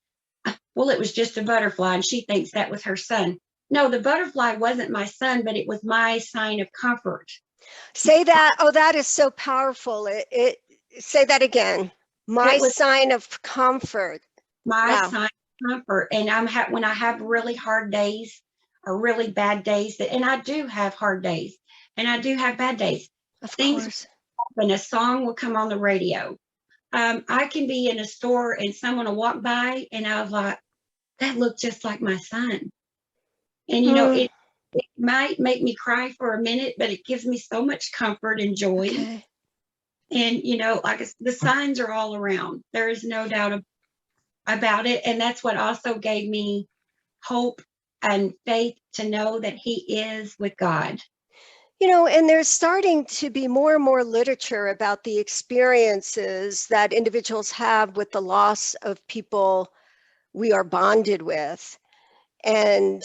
Well, it was just a butterfly, and she thinks that was her son. No, the butterfly wasn't my son, but it was my sign of comfort. Say that. Oh, that is so powerful. It say that again. My It was sign of comfort. my Wow. sign of comfort. And when I have really hard days or really bad days, and I do have hard days and I do have bad days, Of things course. when a song will come on the radio. I can be in a store and someone will walk by and I was like, that looked just like my son. And Hmm. it might make me cry for a minute, but it gives me so much comfort and joy. Okay. And like the signs are all around. There is no doubt about it. And that's what also gave me hope and faith to know that he is with God. And there's starting to be more and more literature about the experiences that individuals have with the loss of people we are bonded with, and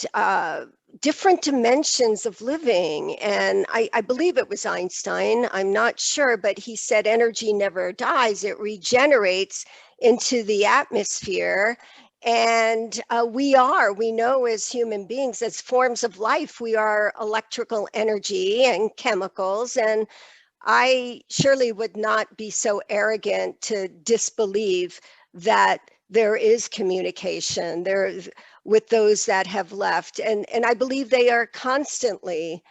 different dimensions of living. And I believe it was Einstein, I'm not sure, but he said energy never dies, it regenerates into the atmosphere. And we know as human beings, as forms of life, we are electrical energy and chemicals. And I surely would not be so arrogant to disbelieve that there is communication there with those that have left. And I believe they are constantly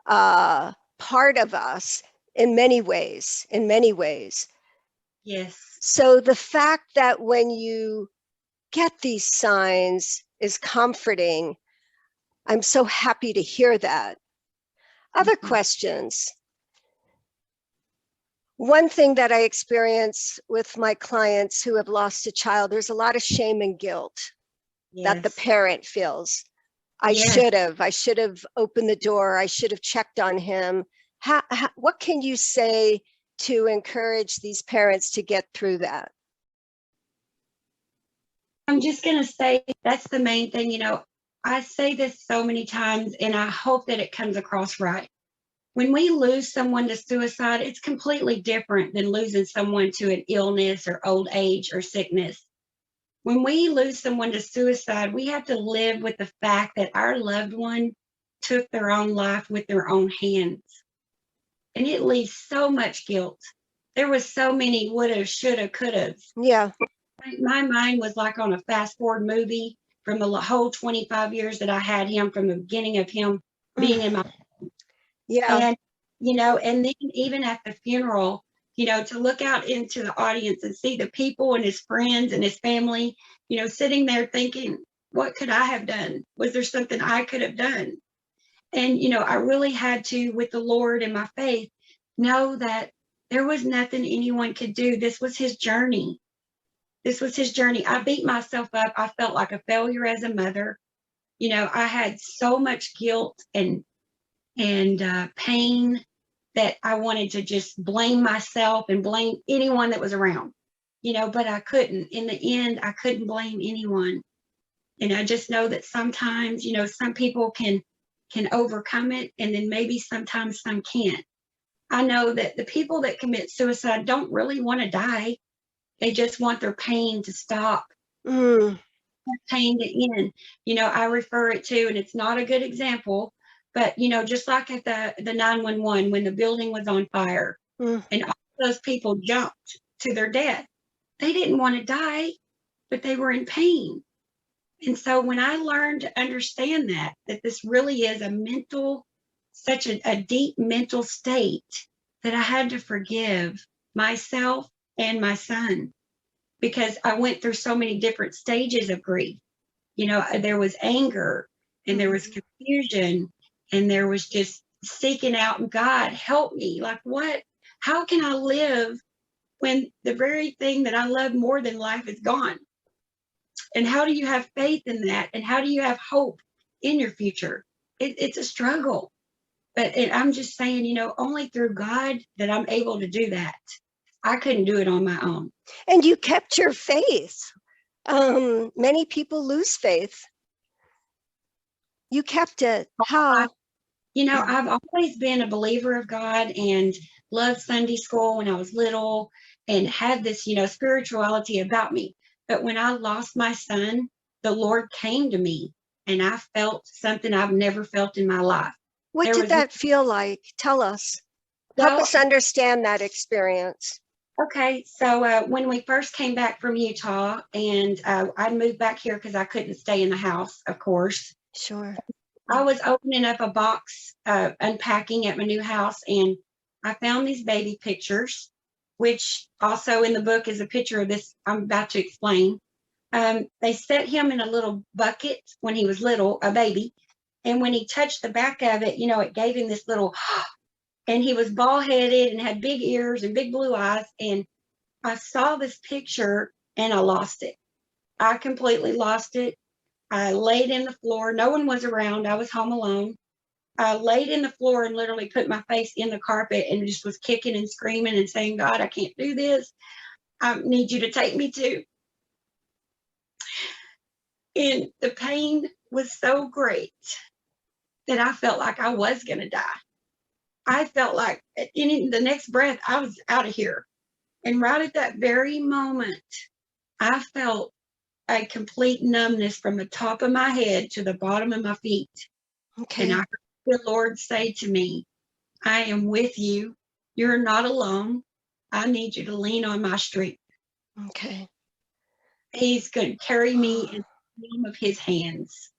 part of us in many ways, in many ways. Yes. So the fact that when you get these signs is comforting. I'm so happy to hear that. Other Mm-hmm. questions? One thing that I experience with my clients who have lost a child, there's a lot of shame and guilt that the Yes. parent feels. I Yes. should have opened the door. I should have checked on him. What can you say to encourage these parents to get through that? I'm just going to say that's the main thing. I say this so many times, and I hope that it comes across right. When we lose someone to suicide, it's completely different than losing someone to an illness or old age or sickness. When we lose someone to suicide, we have to live with the fact that our loved one took their own life with their own hands. And it leaves so much guilt. There was so many woulda, shoulda, couldas. Yeah. My mind was like on a fast forward movie from the whole 25 years that I had him, from the beginning of him being in my. Yeah. And, and then even at the funeral, to look out into the audience and see the people and his friends and his family, sitting there thinking, what could I have done? Was there something I could have done? And, I really had to, with the Lord and my faith, know that there was nothing anyone could do. This was his journey. This was his journey. I beat myself up. I felt like a failure as a mother. I had so much guilt and pain that I wanted to just blame myself and blame anyone that was around, but I couldn't. In the end, I couldn't blame anyone. And I just know that sometimes, some people can overcome it, and then maybe sometimes some can't. I know that the people that commit suicide don't really want to die. They just want their pain to stop, Mm. pain to end. I refer it to, and it's not a good example, but just like at the 911 when the building was on fire, Mm. and all those people jumped to their death. They didn't want to die, but they were in pain. And so when I learned to understand that this really is such a deep mental state, that I had to forgive myself and my son, because I went through so many different stages of grief. There was anger, and there was confusion, and there was just seeking out, God, help me. Like, what? How can I live when the very thing that I love more than life is gone? And how do you have faith in that? And how do you have hope in your future? It's a struggle. But I'm just saying, only through God that I'm able to do that. I couldn't do it on my own. And you kept your faith. Many people lose faith. You kept it. How? I've always been a believer of God and loved Sunday school when I was little, and had this, spirituality about me. But when I lost my son, the Lord came to me and I felt something I've never felt in my life. What did that feel like? Tell us. Help us understand that experience. Okay, so when we first came back from Utah, and I moved back here because I couldn't stay in the house, of course. Sure. I was opening up a box, unpacking at my new house, and I found these baby pictures, which also in the book is a picture of this I'm about to explain. They set him in a little bucket when he was little, a baby. And when he touched the back of it, it gave him this little, and he was bald headed and had big ears and big blue eyes. And I saw this picture and I lost it. I completely lost it. I laid in the floor. No one was around. I was home alone. I laid in the floor and literally put my face in the carpet and just was kicking and screaming and saying, God, I can't do this. I need you to take me to. And the pain was so great that I felt like I was going to die. I felt like in the next breath, I was out of here. And right at that very moment, I felt a complete numbness from the top of my head to the bottom of my feet. Okay. And I heard the Lord say to me, I am with you. You're not alone. I need you to lean on my strength. Okay. He's going to carry me in the palm of his hands.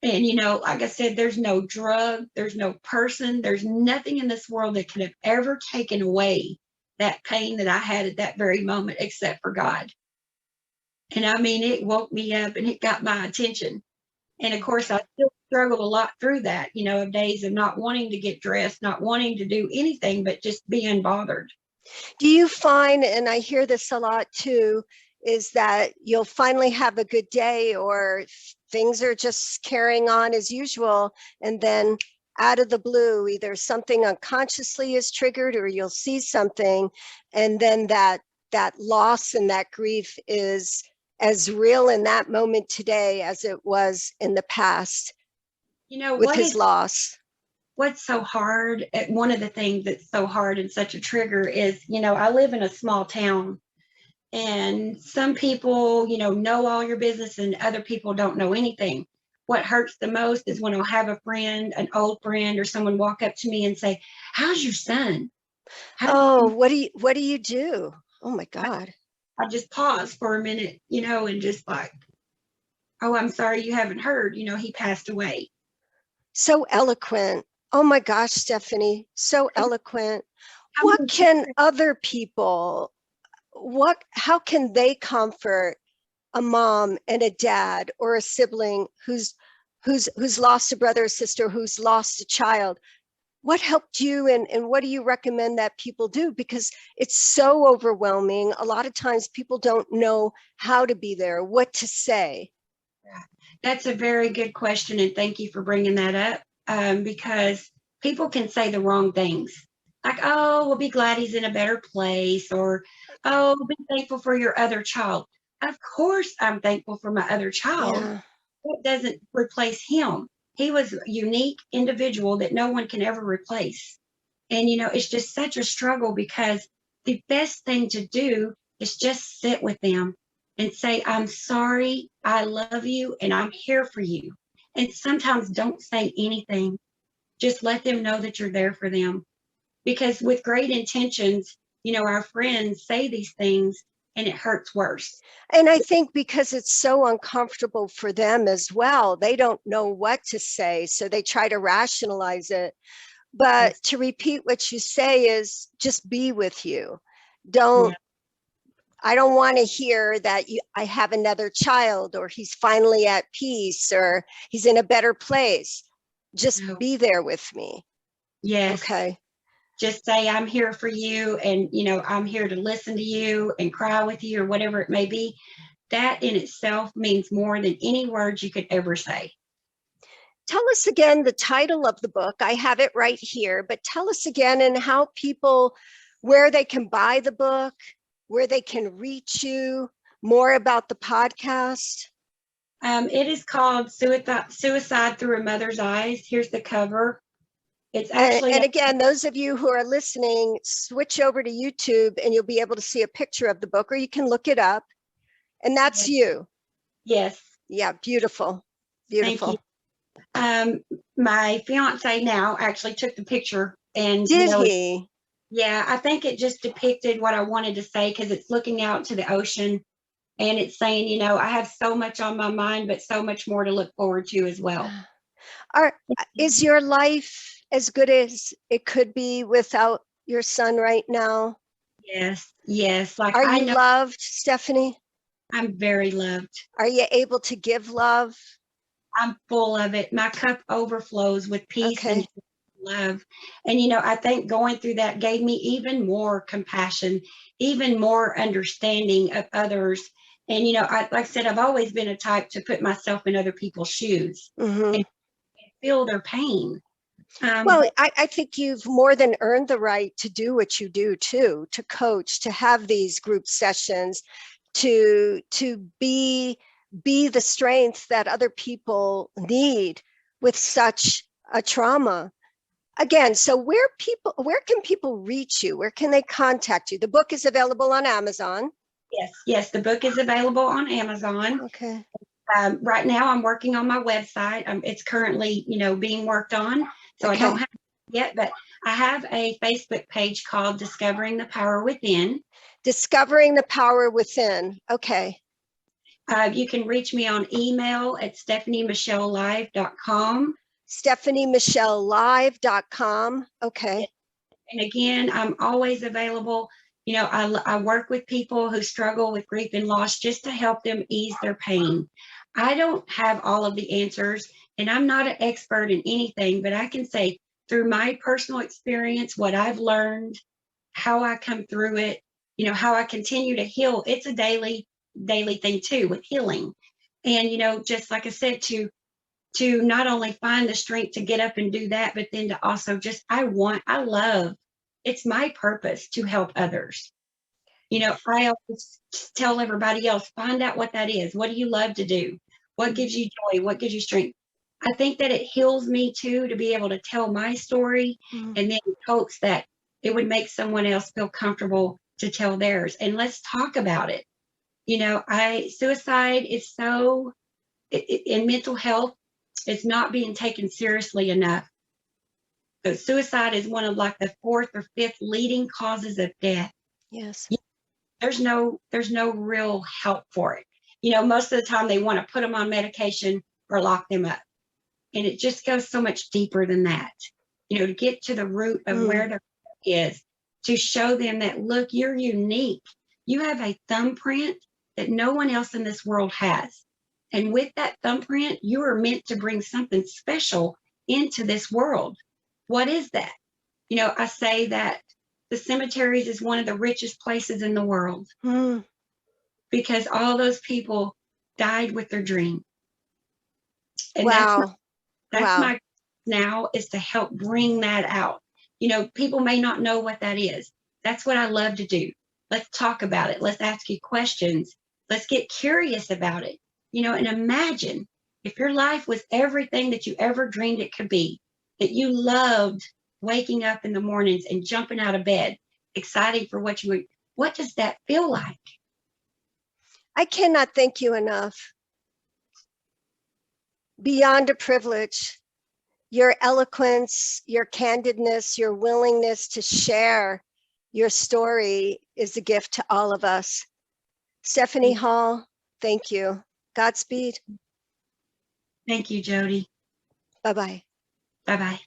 And, like I said, there's no drug, there's no person, there's nothing in this world that could have ever taken away that pain that I had at that very moment, except for God. And I mean, it woke me up and it got my attention. And of course, I still struggled a lot through that, of days of not wanting to get dressed, not wanting to do anything, but just be unbothered. Do you find, and I hear this a lot too, is that you'll finally have a good day or things are just carrying on as usual, and then out of the blue, either something unconsciously is triggered or you'll see something, and then that loss and that grief is as real in that moment today as it was in the past with his loss. What's so hard, one of the things that's so hard and such a trigger is, I live in a small town and some people, know all your business and other people don't know anything. What hurts the most is when I'll have a friend, an old friend or someone walk up to me and say, how's your son? What do you do? Oh my God. I just pause for a minute, and just like, oh, I'm sorry you haven't heard, he passed away. So eloquent. Oh my gosh, Stephanie, so eloquent. What can other people, how can they comfort a mom and a dad or a sibling who's lost a brother or sister, who's lost a child? What helped you and what do you recommend that people do? Because it's so overwhelming. A lot of times people don't know how to be there, what to say. That's a very good question. And thank you for bringing that up. Because people can say the wrong things. Like, oh, we'll be glad he's in a better place. Or, oh, be thankful for your other child. Of course, I'm thankful for my other child. Yeah. It doesn't replace him. He was a unique individual that no one can ever replace. And, it's just such a struggle because the best thing to do is just sit with them and say, I'm sorry, I love you, and I'm here for you. And sometimes don't say anything. Just let them know that you're there for them. Because with great intentions, our friends say these things and it hurts worse. And I think because it's so uncomfortable for them as well, they don't know what to say. So they try to rationalize it. But yes, to repeat what you say is just be with you. Don't, yeah. I don't want to hear that I have another child or he's finally at peace or he's in a better place. Just be there with me. Yes. Okay. Just say, I'm here for you. And, I'm here to listen to you and cry with you or whatever it may be. That in itself means more than any words you could ever say. Tell us again the title of the book. I have it right here, but tell us again and how people, where they can buy the book, where they can reach you, more about the podcast. It is called Suicide Through a Mother's Eyes. Here's the cover. It's actually, and again, those of you who are listening, switch over to YouTube and you'll be able to see a picture of the book, or you can look it up. And that's you. Yes. Yeah, beautiful. Thank you. Beautiful. My fiance now actually took the picture, and Did he? yeah, I think it just depicted what I wanted to say, because it's looking out to the ocean, and it's saying, I have so much on my mind, but so much more to look forward to as well. Is your life as good as it could be without your son right now? Yes, yes. Like, Are I you know loved, Stephanie? I'm very loved. Are you able to give love? I'm full of it. My cup overflows with peace and Okay. love. And, I think going through that gave me even more compassion, even more understanding of others. And, like I said, I've always been a type to put myself in other people's shoes Hmm. and feel their pain. Well, But I think you've more than earned the right to do what you do too, to coach, to have these group sessions, to be the strength that other people need with such a trauma. Again, so where can people reach you? Where can they contact you? The book is available on Amazon. yes, yes, the book is available on Amazon. Okay. Right now, I'm working on my website. It's currently, being worked on, so I Okay. don't have it yet, but I have a Facebook page called Discovering the Power Within. Discovering the Power Within. Okay. You can reach me on email at stephaniemichellelive.com. StephanieMichelleLive.com. Okay. And again, I'm always available. I work with people who struggle with grief and loss just to help them ease their pain. I don't have all of the answers, and I'm not an expert in anything, but I can say through my personal experience, what I've learned, how I come through it, how I continue to heal. It's a daily thing too with healing. And, just like I said, to not only find the strength to get up and do that, but then to also just, I love, it's my purpose to help others. I always tell everybody else, find out what that is. What do you love to do? What gives you joy? What gives you strength? I think that it heals me too, to be able to tell my story, Mhm. and then in hopes that it would make someone else feel comfortable to tell theirs. And let's talk about it. Suicide is so, in mental health, it's not being taken seriously enough. So suicide is one of like the fourth or fifth leading causes of death. Yes. There's no real help for it. Most of the time they want to put them on medication or lock them up. And it just goes so much deeper than that. To get to the root of Mm. where their is, to show them that, look, you're unique. You have a thumbprint that no one else in this world has. And with that thumbprint, you are meant to bring something special into this world. What is that? I say that the cemeteries is one of the richest places in the world, Mm. because all those people died with their dream. And Wow. that's Wow. my now, is to help bring that out. People may not know what that is. That's what I love to do. Let's talk about it. Let's ask you questions. Let's get curious about it. And imagine if your life was everything that you ever dreamed it could be, that you loved waking up in the mornings and jumping out of bed, excited for what you would. What does that feel like? I cannot thank you enough. Beyond a privilege. Your eloquence, your candidness, your willingness to share your story is a gift to all of us. Stephanie Hall, thank you. Godspeed. Thank you, Jody. Bye-bye. Bye bye.